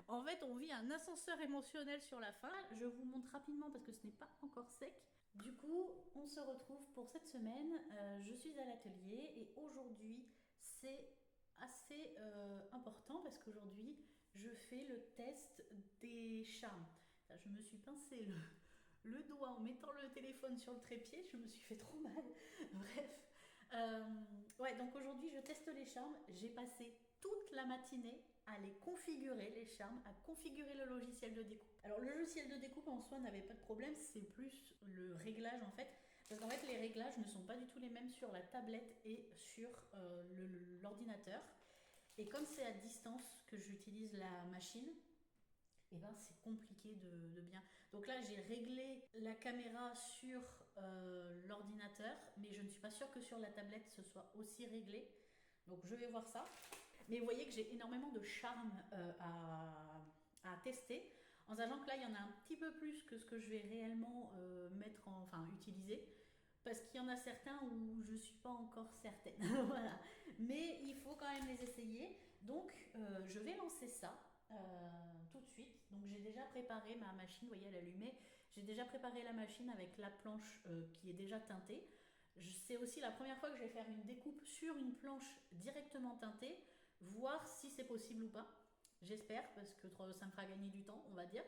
En fait, on vit un ascenseur émotionnel sur la fin. Je vous montre rapidement parce que ce n'est pas encore sec. Du coup, on se retrouve pour cette semaine. Je suis à l'atelier et aujourd'hui, c'est assez important parce qu'aujourd'hui, je fais le test des charmes. Je me suis pincé le doigt en mettant le téléphone sur le trépied, je me suis fait trop mal. Bref. Euh, ouais, donc aujourd'hui, je teste les charmes. J'ai passé toute la matinée à les configurer, les charmes, à configurer le logiciel de découpe. Alors, le logiciel de découpe en soi n'avait pas de problème, c'est plus le réglage en fait. Parce qu'en fait, les réglages ne sont pas du tout les mêmes sur la tablette et sur l'ordinateur. Et comme c'est à distance que j'utilise la machine, et ben c'est compliqué de bien. Donc là, j'ai réglé la caméra sur l'ordinateur, mais je ne suis pas sûre que sur la tablette ce soit aussi réglé. Donc je vais voir ça. Mais vous voyez que j'ai énormément de charme à tester, en sachant que là, il y en a un petit peu plus que ce que je vais réellement utiliser. Parce qu'il y en a certains où je ne suis pas encore certaine. Voilà. Mais il faut quand même les essayer. Donc, je vais lancer ça tout de suite. Donc, j'ai déjà préparé ma machine. Vous voyez, elle est allumée. J'ai déjà préparé la machine avec la planche qui est déjà teintée. C'est aussi la première fois que je vais faire une découpe sur une planche directement teintée, voir si c'est possible ou pas. J'espère, parce que ça me fera gagner du temps, on va dire.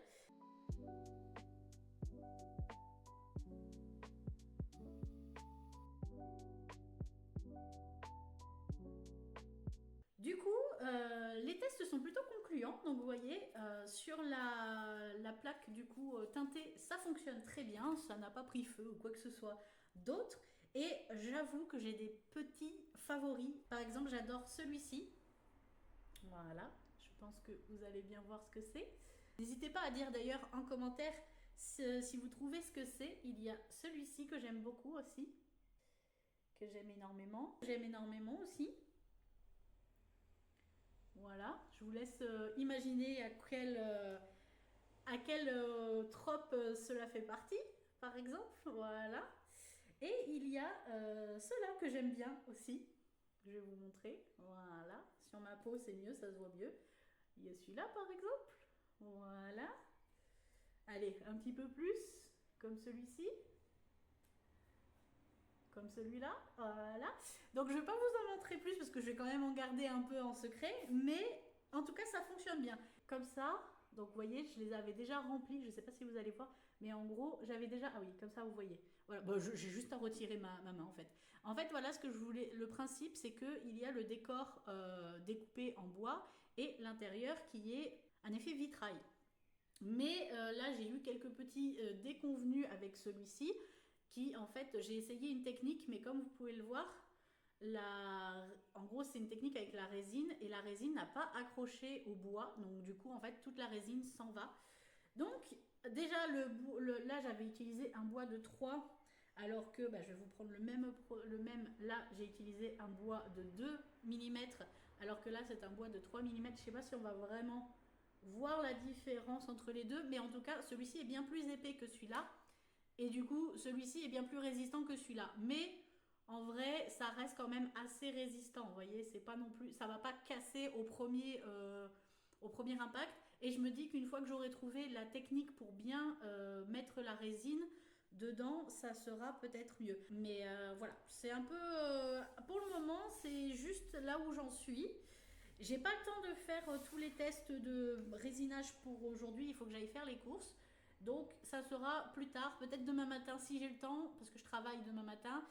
Du coup, les tests sont plutôt concluants. Donc vous voyez, sur la plaque du coup teintée, ça fonctionne très bien. Ça n'a pas pris feu ou quoi que ce soit d'autre. Et j'avoue que j'ai des petits favoris. Par exemple, j'adore celui-ci. Voilà, je pense que vous allez bien voir ce que c'est. N'hésitez pas à dire d'ailleurs en commentaire si vous trouvez ce que c'est. Il y a celui-ci que j'aime beaucoup aussi, que j'aime énormément. J'aime énormément aussi. Voilà, je vous laisse imaginer à quelle trope cela fait partie, par exemple. Voilà. Et il y a ceux-là que j'aime bien aussi. Je vais vous montrer. Voilà. Sur ma peau, c'est mieux, ça se voit mieux. Il y a celui-là, par exemple. Voilà. Allez, un petit peu plus, comme celui-ci. Comme celui-là, voilà. Donc je ne vais pas vous en montrer plus parce que je vais quand même en garder un peu en secret, mais en tout cas ça fonctionne bien. Comme ça, donc vous voyez, je les avais déjà remplis, je ne sais pas si vous allez voir, mais en gros j'avais déjà, ah oui, comme ça vous voyez. Voilà, bon, j'ai juste à retirer ma main en fait. En fait voilà ce que je voulais, le principe c'est qu'il y a le décor découpé en bois et l'intérieur qui est un effet vitrail. Mais là j'ai eu quelques petits déconvenus avec celui-ci qui en fait j'ai essayé une technique mais comme vous pouvez le voir en gros c'est une technique avec la résine et la résine n'a pas accroché au bois donc du coup en fait toute la résine s'en va donc déjà là j'avais utilisé un bois de 3 alors que je vais vous prendre le même là j'ai utilisé un bois de 2 mm alors que là c'est un bois de 3 mm. Je sais pas si on va vraiment voir la différence entre les deux mais en tout cas celui-ci est bien plus épais que celui-là et du coup, celui-ci est bien plus résistant que celui-là. Mais en vrai, ça reste quand même assez résistant. Vous voyez, c'est pas non plus, ça va pas casser au premier impact. Et je me dis qu'une fois que j'aurai trouvé la technique pour bien mettre la résine dedans, ça sera peut-être mieux. Mais voilà, c'est un peu, pour le moment, c'est juste là où j'en suis. J'ai pas le temps de faire tous les tests de résinage pour aujourd'hui. Il faut que j'aille faire les courses. Donc ça sera plus tard, peut-être demain matin si j'ai le temps, parce que je travaille demain matin,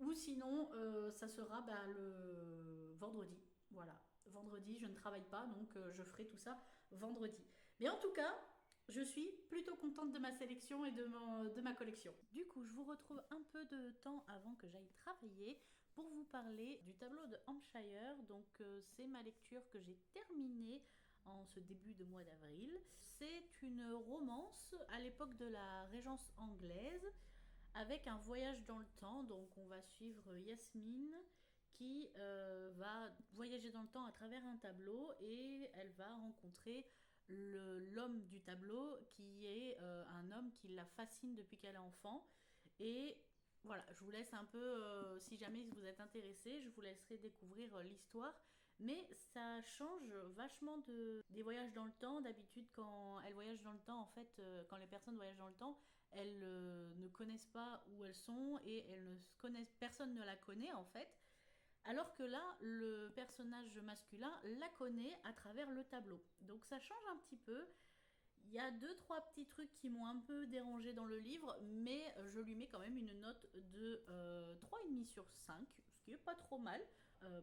ou sinon ça sera le vendredi. Voilà, vendredi je ne travaille pas, donc je ferai tout ça vendredi. Mais en tout cas, je suis plutôt contente de ma sélection et de ma collection. Du coup, je vous retrouve un peu de temps avant que j'aille travailler pour vous parler du tableau de Hampshire. Donc c'est ma lecture que j'ai terminée en ce début de mois d'avril. C'est une romance à l'époque de la Régence anglaise avec un voyage dans le temps. Donc on va suivre Yasmine qui va voyager dans le temps à travers un tableau et elle va rencontrer l'homme du tableau qui est un homme qui la fascine depuis qu'elle est enfant. Et voilà, je vous laisse un peu, si jamais vous êtes intéressé, je vous laisserai découvrir l'histoire. mais ça change vachement des voyages dans le temps. D'habitude, quand elles voyagent dans le temps, en fait, quand les personnes voyagent dans le temps, elles ne connaissent pas où elles sont et elles ne se connaissent, personne ne la connaît en fait. Alors que là, le personnage masculin la connaît à travers le tableau. Donc ça change un petit peu. Il y a deux, trois petits trucs qui m'ont un peu dérangé dans le livre, mais je lui mets quand même une note de 3,5 sur 5, ce qui est pas trop mal.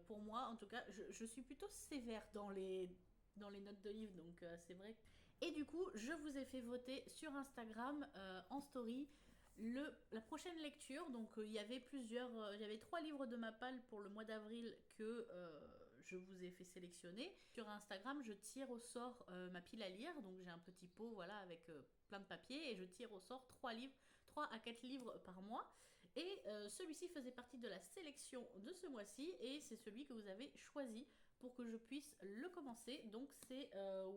Pour moi, en tout cas, je suis plutôt sévère dans les notes de livre, donc c'est vrai. Et du coup, je vous ai fait voter sur Instagram en story la prochaine lecture. Donc il y avait il y avait 3 livres de ma palle pour le mois d'avril que je vous ai fait sélectionner. Sur Instagram, je tire au sort ma pile à lire. Donc j'ai un petit pot voilà, avec plein de papier et je tire au sort 3 livres, 3 à 4 livres par mois. Et celui-ci faisait partie de la sélection de ce mois-ci et c'est celui que vous avez choisi pour que je puisse le commencer. Donc c'est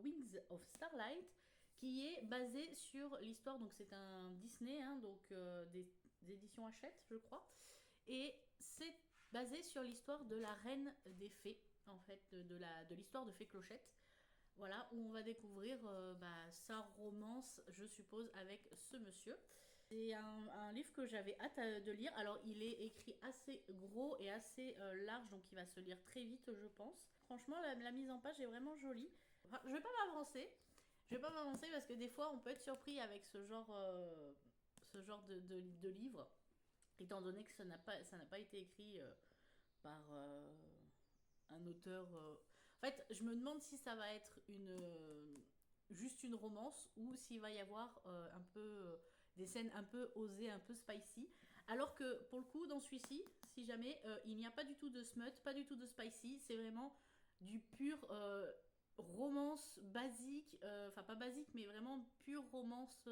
Wings of Starlight qui est basé sur l'histoire, donc c'est un Disney, hein, donc des éditions Hachette, je crois, et c'est basé sur l'histoire de la reine des fées, en fait, de l'histoire de Fée Clochette. Voilà, où on va découvrir sa romance, je suppose, avec ce monsieur. C'est un livre que j'avais hâte de lire. Alors, il est écrit assez gros et assez large, donc il va se lire très vite, je pense. Franchement, la mise en page est vraiment jolie. Enfin, je vais pas m'avancer. Je vais pas m'avancer parce que des fois, on peut être surpris avec ce genre de livre, étant donné que ça n'a pas été écrit par un auteur. En fait, je me demande si ça va être juste une romance ou s'il va y avoir un peu des scènes un peu osées, un peu spicy. Alors que pour le coup, dans celui-ci, si jamais, il n'y a pas du tout de smut, pas du tout de spicy, c'est vraiment du pur romance basique, enfin pas basique, mais vraiment pure romance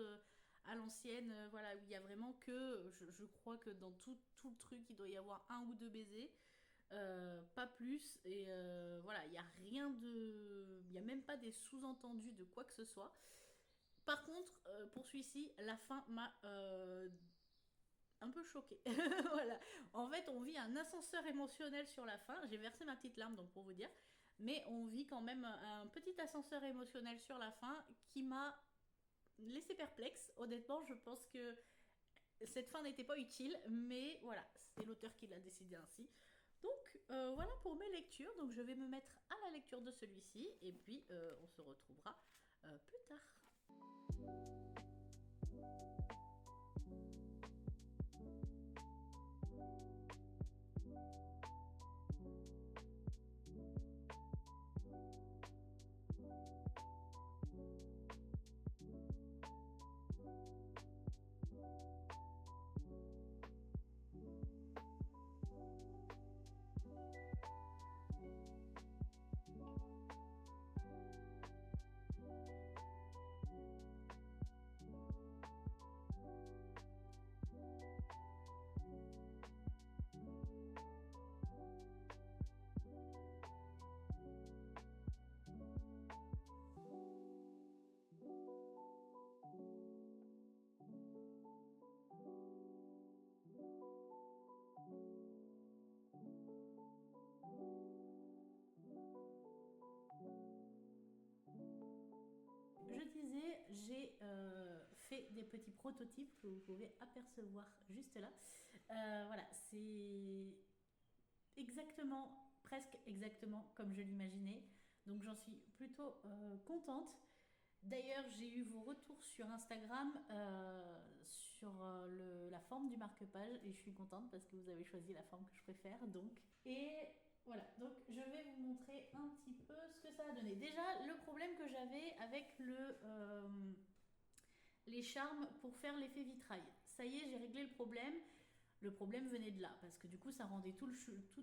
à l'ancienne, voilà, où il y a vraiment que, je crois que dans tout le truc, il doit y avoir un ou deux baisers. Pas plus et voilà, il n'y a rien de, il n'y a même pas des sous-entendus de quoi que ce soit. Par contre, pour celui-ci, la fin m'a un peu choquée. Voilà, en fait, on vit un ascenseur émotionnel sur la fin. J'ai versé ma petite larme, donc pour vous dire, mais on vit quand même un petit ascenseur émotionnel sur la fin qui m'a laissé perplexe. Honnêtement, je pense que cette fin n'était pas utile, mais voilà, c'est l'auteur qui l'a décidé ainsi. Donc voilà pour mes lectures. Donc je vais me mettre à la lecture de celui-ci et puis on se retrouvera plus tard. Je disais, j'ai fait des petits prototypes que vous pouvez apercevoir juste là. Voilà, c'est exactement, presque exactement comme je l'imaginais. Donc j'en suis plutôt contente. D'ailleurs, j'ai eu vos retours sur Instagram sur la forme du marque-page et je suis contente parce que vous avez choisi la forme que je préfère. Donc, et voilà, donc je vais vous montrer un petit peu ce que ça a donné. Déjà, le problème que j'avais avec les charmes pour faire l'effet vitrail. Ça y est, j'ai réglé le problème. Le problème venait de là, parce que du coup, ça rendait tout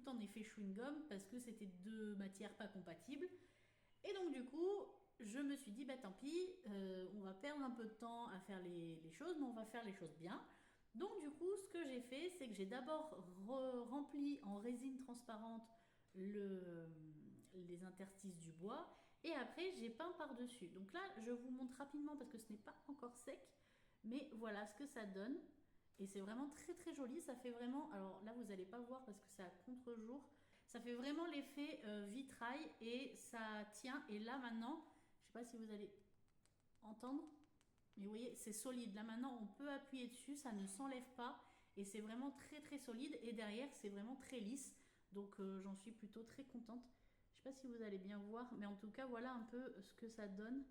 en effet chewing-gum, parce que c'était deux matières pas compatibles. Et donc, du coup, je me suis dit, bah tant pis, on va perdre un peu de temps à faire les choses, mais on va faire les choses bien. Donc, du coup, ce que j'ai fait, c'est que j'ai d'abord rempli en résine transparente les interstices du bois, et après, j'ai peint par-dessus. Donc là, je vous montre rapidement, parce que ce n'est pas encore sec, mais voilà ce que ça donne. Et c'est vraiment très très joli, ça fait vraiment, alors là vous n'allez pas voir parce que c'est à contre-jour, Ça fait vraiment l'effet vitrail et ça tient. Et là maintenant, je sais pas si vous allez entendre, mais vous voyez, c'est solide. Là maintenant, on peut appuyer dessus, ça ne s'enlève pas et c'est vraiment très très solide. Et derrière, c'est vraiment très lisse. Donc j'en suis plutôt très contente. Je sais pas si vous allez bien voir, mais en tout cas, voilà un peu ce que ça donne.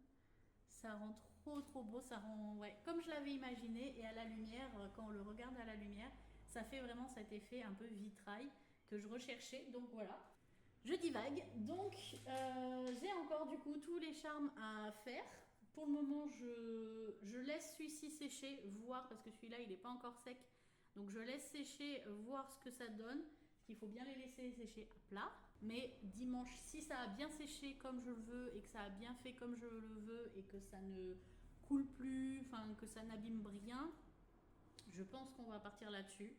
Ça rend trop trop beau, ça rend ouais, comme je l'avais imaginé et à la lumière, quand on le regarde à la lumière, ça fait vraiment cet effet un peu vitrail que je recherchais. Donc voilà, je divague. Donc j'ai encore du coup tous les charmes à faire. Pour le moment, je laisse celui-ci sécher, voir parce que celui-là il n'est pas encore sec. Donc je laisse sécher, voir ce que ça donne. Parce qu'il faut bien les laisser sécher à plat. Mais dimanche, si ça a bien séché comme je le veux et que ça a bien fait comme je le veux et que ça ne coule plus, enfin que ça n'abîme rien, je pense qu'on va partir là-dessus.